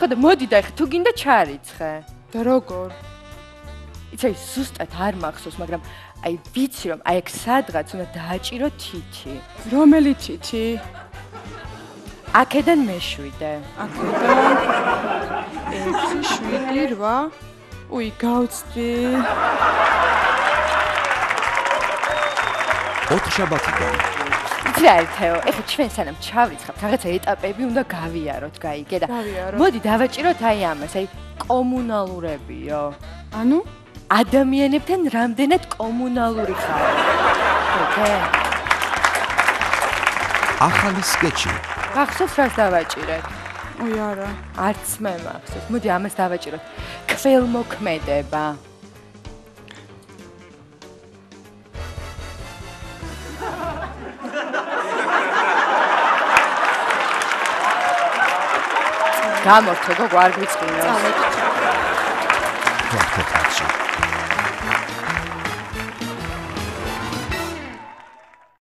ხო და მოდი და თუ გინდა ჩარიცხე. და როგორ? იცი, ზუსტად არ მახსოვს, მაგრამ აი ვიცი რომ აი ეგ სადღაც უნდა დააჭირო თითი. რომელი თითი? აქედან მეშვიდე. აქედან 6, 7, 8. უი, გავწდი. 4 შაბათიდან. იცი რა თეო, ეხლა ჩვენ სანამ ჩავრიცხავთ, რაღაცა ეტაპები უნდა გავიაროთ, გაიგე და მოდი დავაჭიროთ აი ამას, აი კომუნალურებიო. ანუ ადამიანებთან რამდენად კომუნალური ხარ. ოკეი. ახალი სკეჩი. ახსოვს რას დავაჭირეთ? უი, არა. არც მე მახსოვს. მოდი ამას დავაჭიროთ. ქველმოქმედება. გამორთო გოგო არ გვიწყინოს.